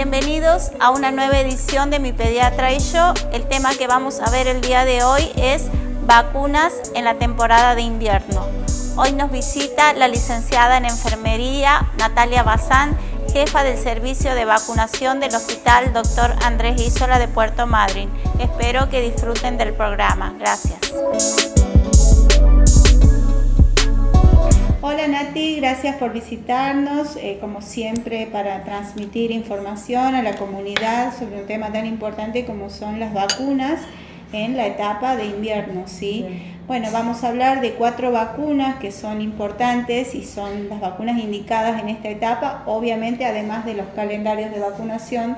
Bienvenidos a una nueva edición de Mi Pediatra y Yo. El tema que vamos a ver el día de hoy es vacunas en la temporada de invierno. Hoy nos visita la licenciada en enfermería Natalia Bazán, jefa del servicio de vacunación del Hospital Dr. Andrés Isola de Puerto Madryn. Espero que disfruten del programa. Gracias. Hola Nati, gracias por visitarnos, como siempre, para transmitir información a la comunidad sobre un tema tan importante como son las vacunas en la etapa de invierno, ¿sí? Bueno, vamos a hablar de 4 vacunas que son importantes y son las vacunas indicadas en esta etapa, obviamente además de los calendarios de vacunación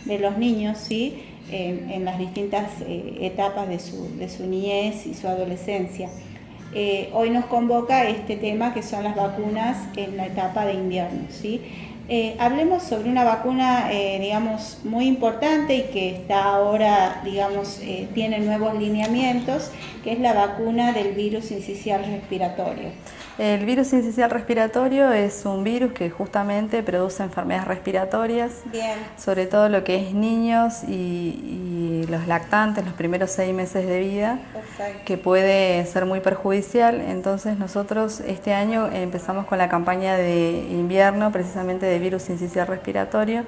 de los niños, ¿sí? En las distintas etapas de su niñez y su adolescencia. Hoy nos convoca este tema que son las vacunas en la etapa de invierno, ¿sí? Hablemos sobre una vacuna, digamos, muy importante y que está ahora, digamos, tiene nuevos lineamientos, que es la vacuna del virus sincicial respiratorio. El virus sincicial respiratorio es un virus que justamente produce enfermedades respiratorias, sobre todo lo que es niños y los lactantes, los primeros 6 meses de vida, que puede ser muy perjudicial. Entonces nosotros este año empezamos con la campaña de invierno, precisamente de virus sincicial respiratorio.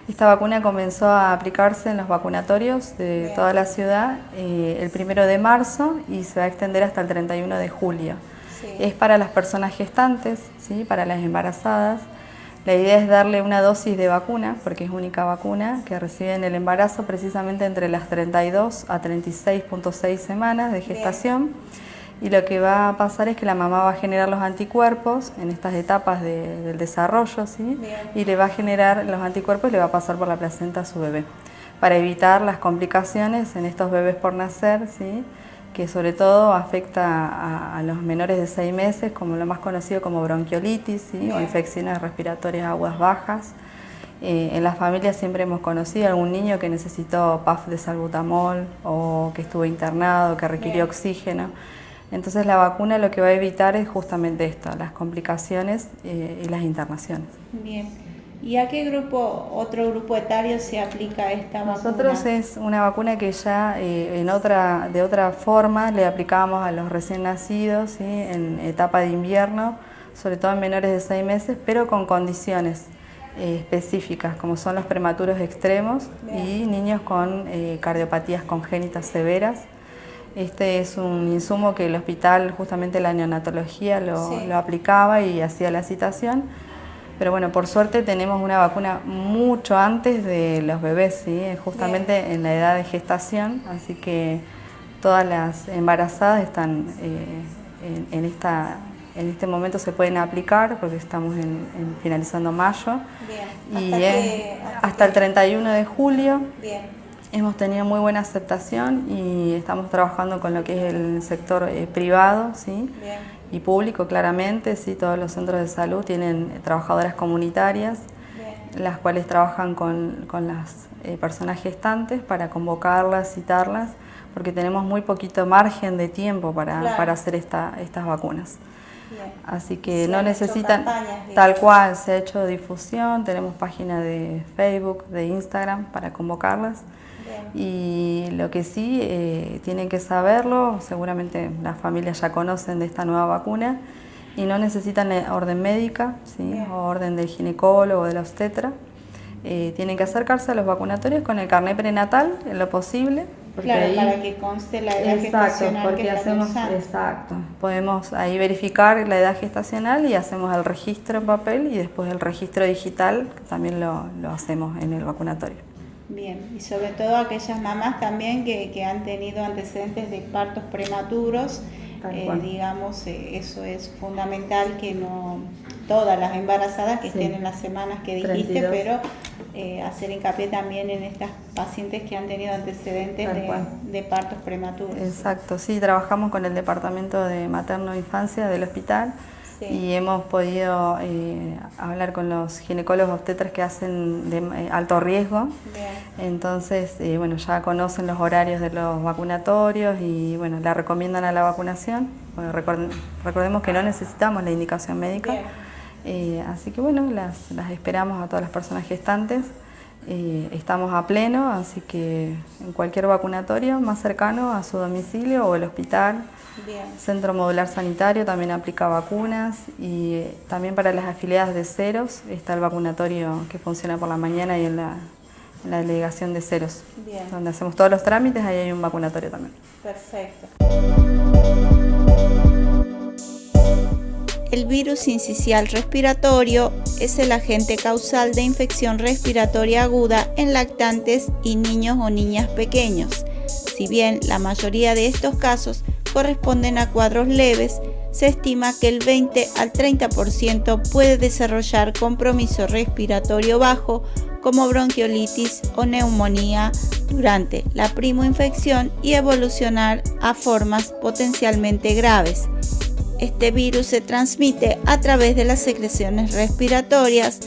Esta vacuna comenzó a aplicarse en los vacunatorios de toda la ciudad el 1 de marzo y se va a extender hasta el 31 de julio. Sí. Es para las personas gestantes, ¿sí? Para las embarazadas. La idea es darle una dosis de vacuna, porque es única vacuna, que reciben el embarazo precisamente entre las 32 a 36.6 semanas de gestación. Bien. Y lo que va a pasar es que la mamá va a generar los anticuerpos en estas etapas del desarrollo, ¿sí? Y le va a generar los anticuerpos y le va a pasar por la placenta a su bebé, para evitar las complicaciones en estos bebés por nacer, ¿sí? Que sobre todo afecta a los menores de 6 meses, como lo más conocido como bronquiolitis, ¿sí? O infecciones respiratorias agudas bajas. En las familias siempre hemos conocido algún niño que necesitó PAF de salbutamol o que estuvo internado, que requirió oxígeno. Entonces la vacuna lo que va a evitar es justamente esto, las complicaciones y las internaciones. Bien. ¿Y a qué otro grupo etario se aplica esta vacuna? Nosotros es una vacuna que ya de otra forma le aplicamos a los recién nacidos, ¿sí? En etapa de invierno, sobre todo en menores de 6 meses, pero con condiciones específicas, como son los prematuros extremos. Bien. Y niños con cardiopatías congénitas severas. Este es un insumo que el hospital, justamente la neonatología, lo aplicaba y hacía la citación. Pero bueno, por suerte tenemos una vacuna mucho antes de los bebés, ¿sí? Justamente Bien. En la edad de gestación, así que todas las embarazadas están en este momento se pueden aplicar porque estamos finalizando mayo. Bien. Y hasta el 31 de julio. Bien. Hemos tenido muy buena aceptación y estamos trabajando con lo que es el sector privado, ¿sí? Bien. Y público, claramente, sí, todos los centros de salud tienen trabajadoras comunitarias, Bien. Las cuales trabajan con las personas gestantes para convocarlas, citarlas, porque tenemos muy poquito margen de tiempo para hacer estas vacunas. Bien. Así que no necesitan, tal cual, se ha hecho difusión, tenemos página de Facebook, de Instagram para convocarlas. Y lo que sí tienen que saberlo, seguramente las familias ya conocen de esta nueva vacuna y no necesitan orden médica, ¿sí? O orden del ginecólogo o del obstetra. Tienen que acercarse a los vacunatorios con el carnet prenatal en lo posible. Claro, ahí, para que conste la edad gestacional. Porque que hacemos, exacto, podemos ahí verificar la edad gestacional y hacemos el registro en papel y después el registro digital, que también lo hacemos en el vacunatorio. Bien, y sobre todo aquellas mamás también que han tenido antecedentes de partos prematuros, digamos, eso es fundamental, que no todas las embarazadas que estén en las semanas que dijiste, 32. Pero hacer hincapié también en estas pacientes que han tenido antecedentes de partos prematuros. Exacto, sí, trabajamos con el departamento de materno-infancia del hospital. Sí. Y hemos podido hablar con los ginecólogos obstetras que hacen de alto riesgo. Bien. Entonces, bueno, ya conocen los horarios de los vacunatorios y bueno, la recomiendan a la vacunación. Bueno, recordemos que no necesitamos la indicación médica. Así que bueno, las esperamos a todas las personas gestantes Estamos a pleno, así que en cualquier vacunatorio más cercano a su domicilio o el hospital. Bien. Centro Modular Sanitario también aplica vacunas y también para las afiliadas de Ceros está el vacunatorio que funciona por la mañana y en la delegación de Ceros, Bien. donde hacemos todos los trámites, ahí hay un vacunatorio también. Perfecto. El virus sincicial respiratorio es el agente causal de infección respiratoria aguda en lactantes y niños o niñas pequeños. Si bien la mayoría de estos casos corresponden a cuadros leves, se estima que el 20 al 30% puede desarrollar compromiso respiratorio bajo como bronquiolitis o neumonía durante la primoinfección y evolucionar a formas potencialmente graves. Este virus se transmite a través de las secreciones respiratorias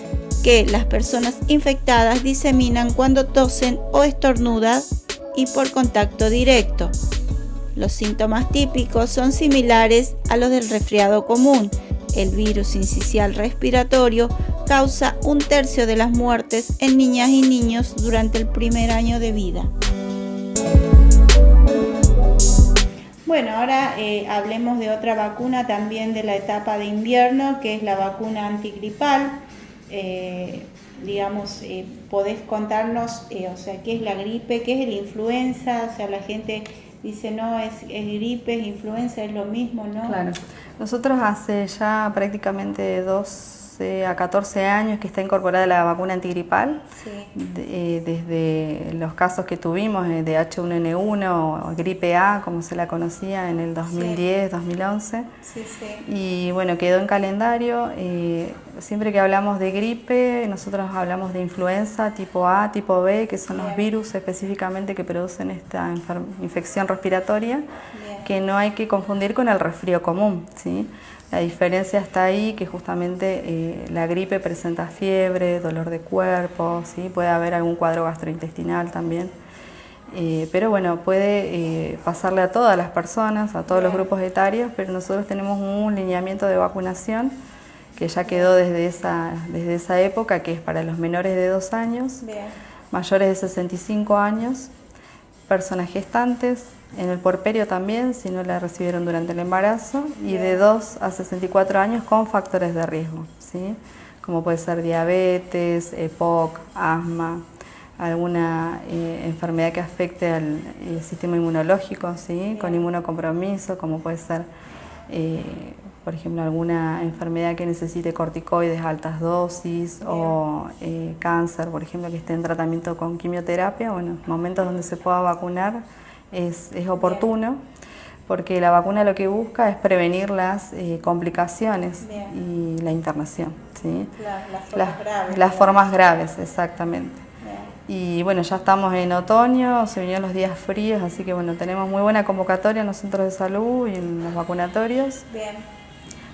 que las personas infectadas diseminan cuando tosen o estornudan y por contacto directo. Los síntomas típicos son similares a los del resfriado común. El virus sincicial respiratorio causa 1/3 de las muertes en niñas y niños durante el primer año de vida. Bueno, ahora hablemos de otra vacuna también de la etapa de invierno, que es la vacuna antigripal. ¿Podés contarnos, qué es la gripe, qué es el influenza? O sea, la gente dice, no, es gripe, es influenza, es lo mismo, ¿no? Claro. Nosotros hace ya prácticamente 12 a 14 años que está incorporada la vacuna antigripal. Sí. Desde los casos que tuvimos de H1N1 o gripe A, como se la conocía en el 2010, 2011. Sí, sí. Y bueno, quedó en calendario. Siempre que hablamos de gripe, nosotros hablamos de influenza tipo A, tipo B, que son los virus específicamente que producen esta infección respiratoria. Bien. Que no hay que confundir con el resfrío común, ¿sí? La diferencia está ahí, que justamente la gripe presenta fiebre, dolor de cuerpo, ¿sí? Puede haber algún cuadro gastrointestinal también, pero bueno, puede pasarle a todas las personas, a todos los grupos etarios, pero nosotros tenemos un lineamiento de vacunación que ya quedó desde esa época, que es para los menores de 2 años, Bien. mayores de 65 años, personas gestantes, en el puerperio también, si no la recibieron durante el embarazo, y de 2 a 64 años con factores de riesgo, ¿sí? Como puede ser diabetes, EPOC, asma, alguna enfermedad que afecte al sistema inmunológico, ¿sí? Con inmunocompromiso, como puede ser, por ejemplo, alguna enfermedad que necesite corticoides a altas dosis o cáncer, por ejemplo, que esté en tratamiento con quimioterapia. Bueno, momentos donde se pueda vacunar es oportuno, porque la vacuna lo que busca es prevenir las complicaciones y la internación, ¿sí? Las formas graves, exactamente. Y bueno, ya estamos en otoño, se vinieron los días fríos, así que bueno, tenemos muy buena convocatoria en los centros de salud y en los vacunatorios. Bien.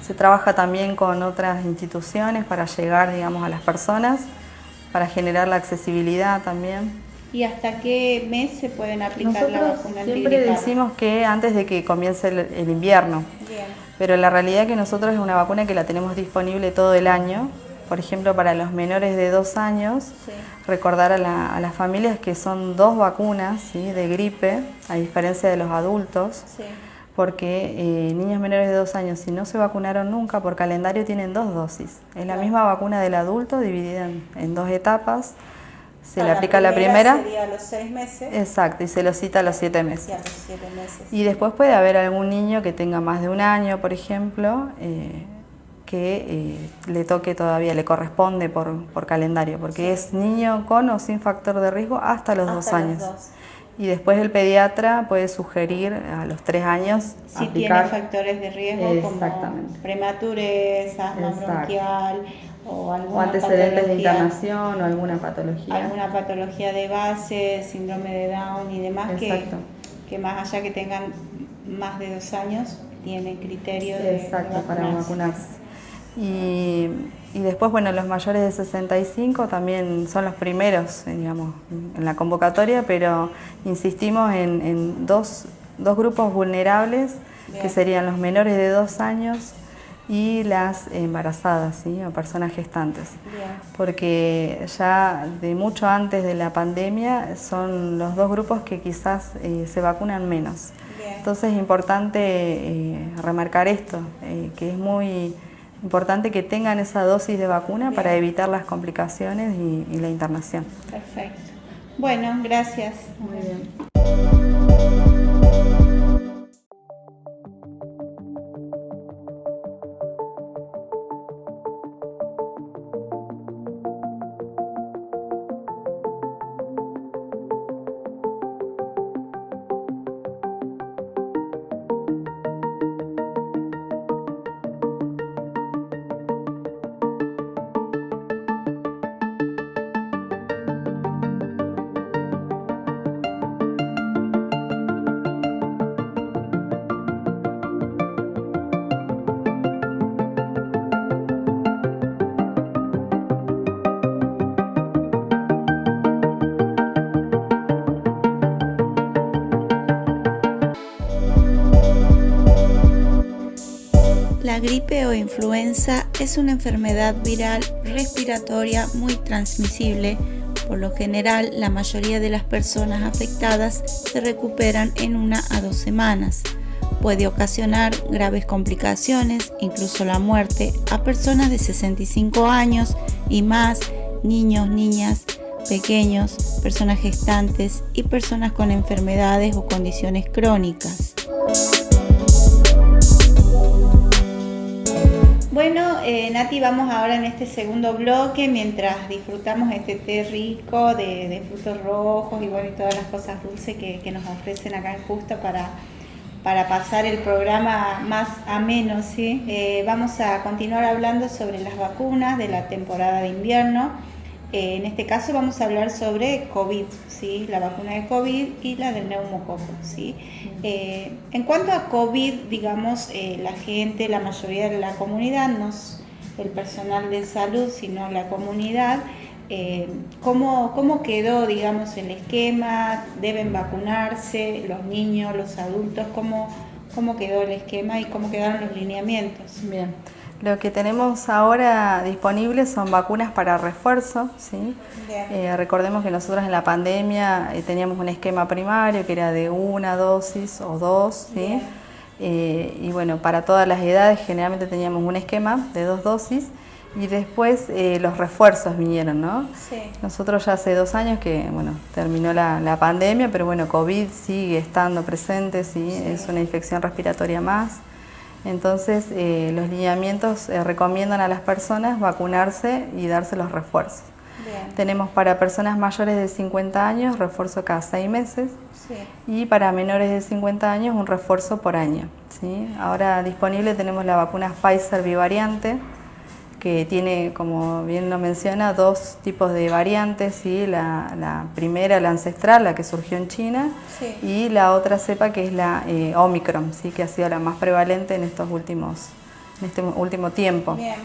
Se trabaja también con otras instituciones para llegar, digamos, a las personas, para generar la accesibilidad también. ¿Y hasta qué mes se pueden aplicar la vacuna antigripal? Siempre decimos que antes de que comience el invierno. Bien. Pero la realidad es que nosotros es una vacuna que la tenemos disponible todo el año. Por ejemplo, para los menores de 2 años, Sí. recordar a las familias que son 2 vacunas, ¿sí? De gripe, a diferencia de los adultos. Sí. Porque niños menores de 2 años, si no se vacunaron nunca, por calendario tienen 2 dosis. Es la misma vacuna del adulto, dividida en 2 etapas. Se le aplica la primera. Sería a los 6 meses. Exacto, y se lo cita a los 7 meses. Y a los 7 meses. Y después puede haber algún niño que tenga más de 1 año, por ejemplo, que le toque todavía, le corresponde por calendario, porque es niño con o sin factor de riesgo hasta los 2 años. Y después el pediatra puede sugerir a los 3 años si aplicar. tiene factores de riesgo como prematurez, asma bronquial o alguna antecedentes de internación o alguna patología. Alguna patología de base, síndrome de Down y demás, que más allá que tengan más de 2 años, tienen criterio de para vacunarse. Y después, bueno, los mayores de 65 también son los primeros, digamos, en la convocatoria, pero insistimos en dos grupos vulnerables, que serían los menores de 2 años y las embarazadas, ¿sí? O personas gestantes. Bien. Porque ya de mucho antes de la pandemia son los dos grupos que quizás se vacunan menos. Bien. Entonces es importante remarcar esto, que es muy importante que tengan esa dosis de vacuna. Bien. Para evitar las complicaciones y la internación. Perfecto. Bueno, gracias. Muy bien. La gripe o influenza es una enfermedad viral respiratoria muy transmisible. Por lo general, la mayoría de las personas afectadas se recuperan en 1 a 2 semanas. Puede ocasionar graves complicaciones, incluso la muerte, a personas de 65 años y más, niños, niñas, pequeños, personas gestantes y personas con enfermedades o condiciones crónicas. Bueno, Nati, vamos ahora en este segundo bloque mientras disfrutamos este té rico de frutos rojos y bueno, y todas las cosas dulces que nos ofrecen acá en Justa para pasar el programa más ameno, ¿sí? Vamos a continuar hablando sobre las vacunas de la temporada de invierno. En este caso vamos a hablar sobre COVID, ¿sí? La vacuna de COVID y la del neumococo, ¿sí? En cuanto a COVID, digamos, la gente, la mayoría de la comunidad, no el personal de salud, sino la comunidad, ¿cómo quedó, digamos, el esquema? ¿Deben vacunarse los niños, los adultos? ¿Cómo quedó el esquema y cómo quedaron los lineamientos? Bien. Lo que tenemos ahora disponible son vacunas para refuerzo, ¿sí? Recordemos que nosotros en la pandemia teníamos un esquema primario que era de 1 dosis o 2, ¿sí? Y bueno, para todas las edades generalmente teníamos un esquema de 2 dosis y después los refuerzos vinieron, ¿no? Sí. Nosotros ya hace 2 años que, bueno, terminó la pandemia, pero bueno, COVID sigue estando presente, ¿sí? Sí. Es una infección respiratoria más. Entonces, los lineamientos recomiendan a las personas vacunarse y darse los refuerzos. Bien. Tenemos para personas mayores de 50 años refuerzo cada 6 meses, sí. Y para menores de 50 años un refuerzo por año, ¿sí? Ahora disponible tenemos la vacuna Pfizer bivariante, que tiene, como bien lo menciona, 2 tipos de variantes, ¿sí? La primera, la ancestral, la que surgió en China, sí. Y la otra cepa que es la Omicron, ¿sí? Que ha sido la más prevalente en este último tiempo. Bien.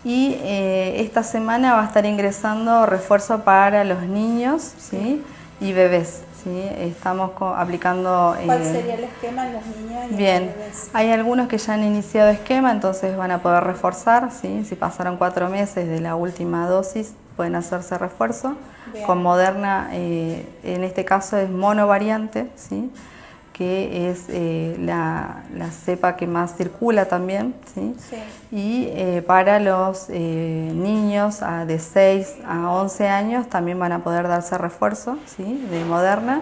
Y esta semana va a estar ingresando refuerzo para los niños, ¿sí? Y bebés. ¿Sí? Estamos aplicando... ¿Cuál sería el esquema en los niños y bien, en los bebés? Hay algunos que ya han iniciado esquema, entonces van a poder reforzar, ¿sí? Si pasaron 4 meses de la última dosis, pueden hacerse refuerzo. Bien. Con Moderna, en este caso es monovariante, ¿sí? Que es la cepa que más circula también, ¿sí? Sí. Y para los niños de 6 a 11 años también van a poder darse refuerzo, ¿sí? De Moderna,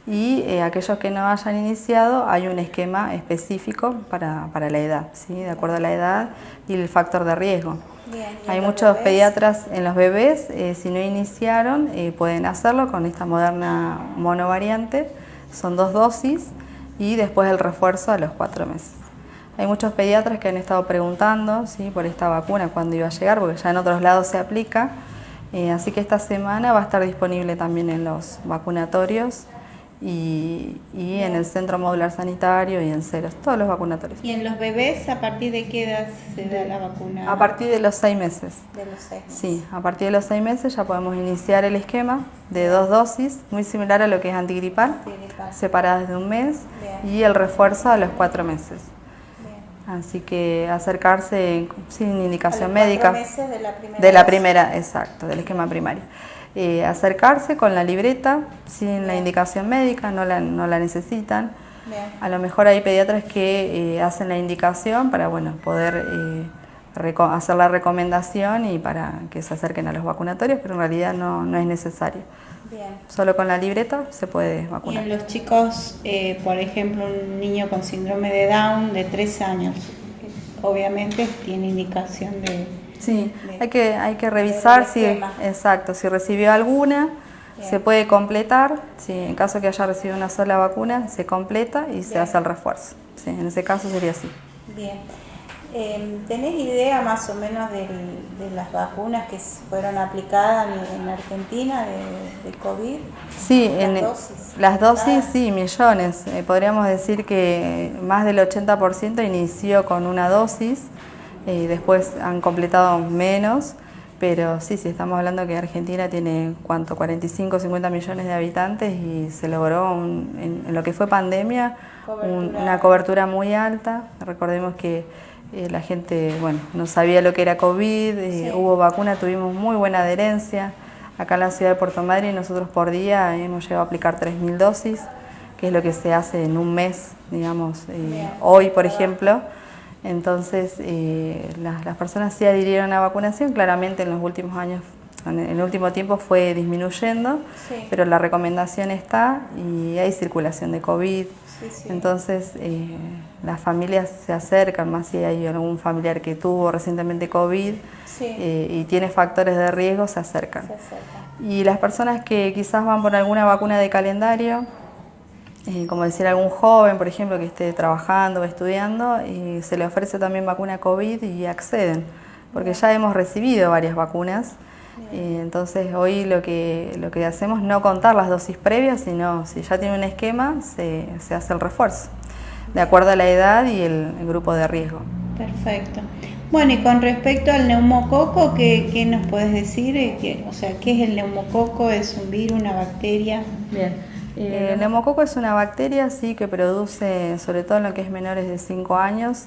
y aquellos que no hayan iniciado hay un esquema específico para la edad, ¿sí? De acuerdo a la edad y el factor de riesgo. Bien, hay muchos bebés? Pediatras en los bebés, si no iniciaron, pueden hacerlo con esta Moderna monovariante. Son 2 dosis y después el refuerzo a los 4 meses. Hay muchos pediatras que han estado preguntando, ¿sí? Por esta vacuna, cuándo iba a llegar, porque ya en otros lados se aplica. Así que esta semana va a estar disponible también en los vacunatorios y en el Centro Modular Sanitario y en Ceros, todos los vacunatorios. ¿Y en los bebés a partir de qué edad se da la vacuna? A partir de los 6 meses. De los 6 meses. Sí, a partir de los 6 meses ya podemos iniciar el esquema de 2 dosis, muy similar a lo que es antigripal, separadas de 1 mes, bien. Y el refuerzo a los 4 meses. Bien. Así que acercarse sin indicación a los 4 médica. meses de la primera De la dosis. primera, exacto, del esquema primario. Acercarse con la libreta, sin la indicación médica, no la necesitan. Bien. A lo mejor hay pediatras que hacen la indicación para poder hacer la recomendación y para que se acerquen a los vacunatorios, pero en realidad no es necesario. Bien. Solo con la libreta se puede Y vacunar. en los chicos, por ejemplo, un niño con síndrome de Down de 3 años, obviamente tiene indicación de... Sí, hay que revisar si recibió alguna. Bien. Se puede completar, si en caso que haya recibido una sola vacuna, se completa y se hace el refuerzo. Sí, en ese caso sería así. Bien. ¿Tenés idea más o menos de las vacunas que fueron aplicadas en Argentina de COVID? Sí, las dosis, Ah. sí, millones. Podríamos decir que más del 80% inició con una dosis, después han completado menos. Pero sí, estamos hablando que Argentina tiene, 45 o 50 millones de habitantes y se logró en lo que fue pandemia una cobertura muy alta. Recordemos que la gente no sabía lo que era COVID, hubo vacuna, tuvimos muy buena adherencia. Acá en la ciudad de Puerto Madryn nosotros por día hemos llegado a aplicar 3.000 dosis, que es lo que se hace en un mes, digamos, hoy por ejemplo. Entonces, las personas sí adhirieron a la vacunación, claramente en los últimos años, en el último tiempo fue disminuyendo, pero la recomendación está y hay circulación de COVID. Entonces, las familias se acercan, más si hay algún familiar que tuvo recientemente COVID y tiene factores de riesgo, se acercan. Y las personas que quizás van por alguna vacuna de calendario, como decir algún joven, por ejemplo, que esté trabajando o estudiando, y se le ofrece también vacuna COVID y acceden, porque ya hemos recibido varias vacunas. Entonces hoy lo que hacemos es no contar las dosis previas, sino si ya tiene un esquema, se hace el refuerzo, de acuerdo a la edad y el grupo de riesgo. Perfecto. Bueno, y con respecto al neumococo, ¿qué nos puedes decir? ¿Qué es el neumococo? ¿Es un virus, una bacteria? Bien. El neumococo es una bacteria que produce, sobre todo en lo que es menores de 5 años,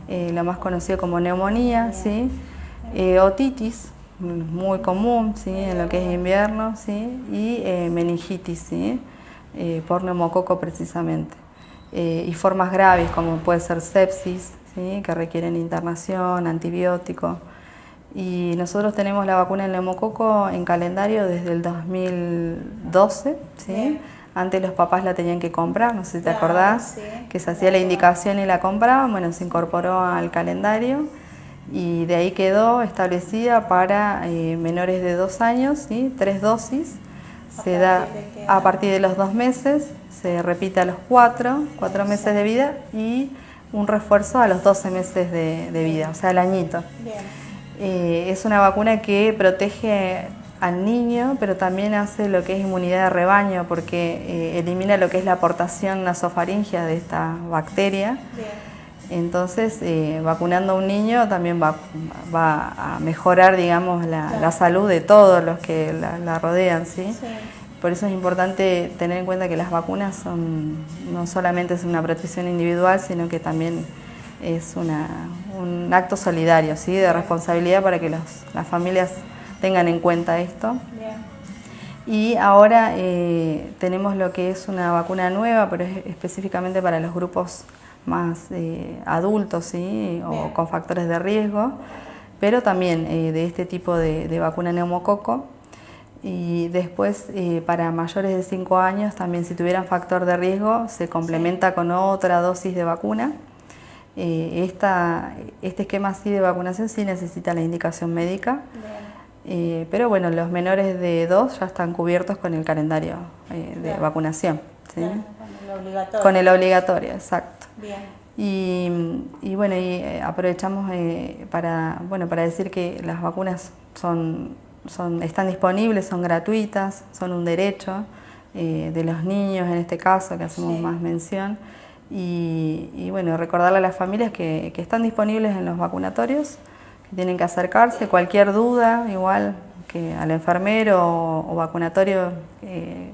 lo más conocido como neumonía, otitis, muy común en lo que es invierno, y meningitis, por neumococo precisamente. Y formas graves como puede ser sepsis, que requieren internación, antibiótico. Y nosotros tenemos la vacuna del neumococo en calendario desde el 2012, Antes los papás la tenían que comprar, no sé si te acordás, que se hacía la indicación y la compraban, se incorporó al calendario y de ahí quedó establecida para menores de 2 años, 3 dosis, se da a partir de los 2 meses, se repite a los 4 meses de vida y un refuerzo a los 12 meses de vida, o sea, al añito. Es una vacuna que protege al niño, pero también hace lo que es inmunidad de rebaño, porque elimina lo que es la aportación nasofaringea de esta bacteria. Entonces, vacunando a un niño también va a mejorar, digamos, la salud de todos los que la rodean, Por eso es importante tener en cuenta que las vacunas no solamente es una protección individual, sino que también es un acto solidario, de responsabilidad para que las familias tengan en cuenta esto. Y ahora tenemos lo que es una vacuna nueva, pero es específicamente para los grupos más adultos, o con factores de riesgo, pero también de este tipo de vacuna neumococo. Y después para mayores de 5 años también, si tuvieran factor de riesgo, se complementa con otra dosis de vacuna. Este esquema así de vacunación sí necesita la indicación médica. Pero bueno, los menores de 2 ya están cubiertos con el calendario de vacunación. Con el obligatorio, exacto. Y bueno, aprovechamos para decir que las vacunas están disponibles, son gratuitas, son un derecho de los niños en este caso, que hacemos más mención. Y bueno, recordarle a las familias que están disponibles en los vacunatorios, que tienen que acercarse, cualquier duda, igual que al enfermero o vacunatorio,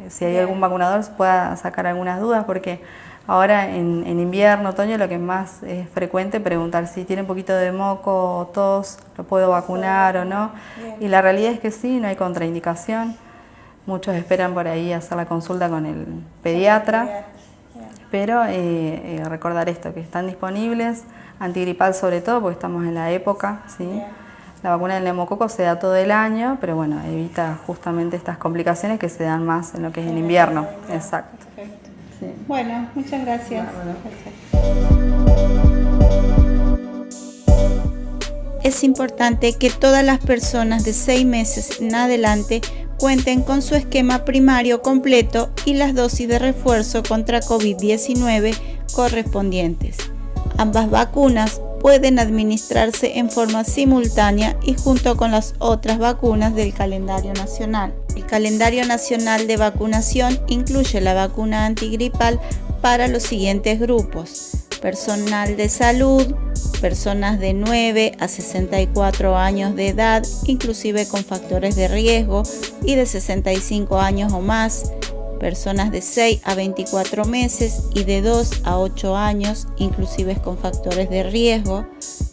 si hay algún vacunador, se pueda sacar algunas dudas, porque Ahora en invierno, otoño, lo que más es frecuente preguntar si tiene un poquito de moco o tos, ¿lo puedo vacunar o no? Y la realidad es que sí, no hay contraindicación. Muchos esperan por ahí hacer la consulta con el pediatra, pero recordar esto, que están disponibles, antigripal sobre todo, porque estamos en la época, ¿sí? La vacuna del neumococo se da todo el año, pero bueno, evita justamente estas complicaciones que se dan más en lo que es el invierno. Exacto. Perfecto. Sí. Bueno, muchas gracias. Es importante que todas las personas de 6 meses en adelante cuenten con su esquema primario completo y las dosis de refuerzo contra COVID-19 correspondientes. Ambas vacunas pueden administrarse en forma simultánea y junto con las otras vacunas del calendario nacional. El calendario nacional de vacunación incluye la vacuna antigripal para los siguientes grupos: personal de salud, personas de 9 a 64 años de edad, inclusive con factores de riesgo, y de 65 años o más, personas de 6 a 24 meses y de 2 a 8 años, inclusive con factores de riesgo,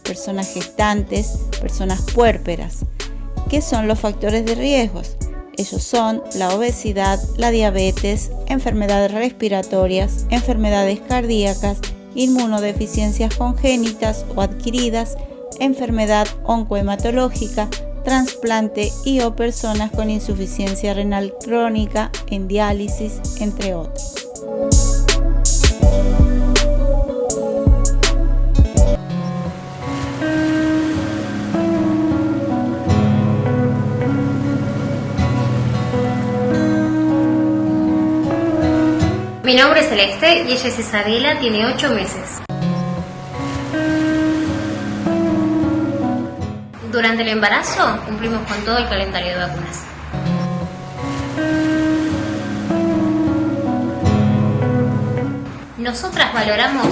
personas gestantes, personas puérperas. ¿Qué son los factores de riesgo? Ellos son la obesidad, la diabetes, enfermedades respiratorias, enfermedades cardíacas, inmunodeficiencias congénitas o adquiridas, enfermedad oncohematológica, trasplante y o personas con insuficiencia renal crónica en diálisis, entre otros. Mi nombre es Celeste y ella es Isabela, tiene 8 meses. Durante el embarazo cumplimos con todo el calendario de vacunas. Nosotras valoramos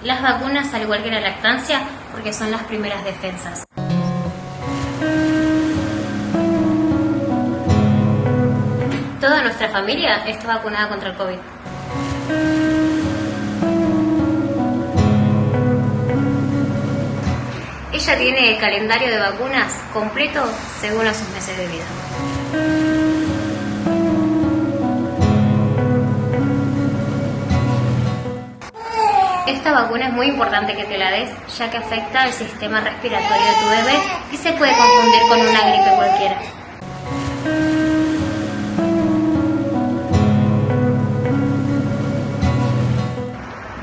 las vacunas al igual que la lactancia porque son las primeras defensas. Toda nuestra familia está vacunada contra el COVID. Ella tiene el calendario de vacunas completo según a sus meses de vida. Esta vacuna es muy importante que te la des, ya que afecta el sistema respiratorio de tu bebé y se puede confundir con una gripe cualquiera.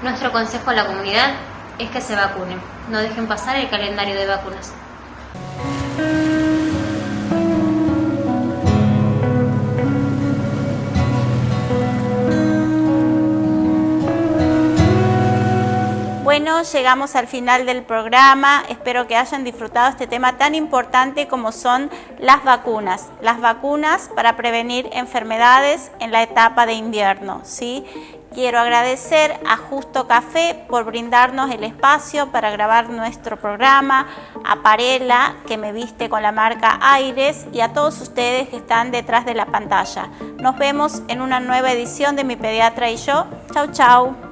Nuestro consejo a la comunidad es que se vacunen, no dejen pasar el calendario de vacunas. Bueno, llegamos al final del programa. Espero que hayan disfrutado este tema tan importante como son las vacunas. Las vacunas para prevenir enfermedades en la etapa de invierno, ¿sí? Quiero agradecer a Justo Café por brindarnos el espacio para grabar nuestro programa, a Parela, que me viste con la marca Aires, y a todos ustedes que están detrás de la pantalla. Nos vemos en una nueva edición de Mi Pediatra y Yo. Chau, chau.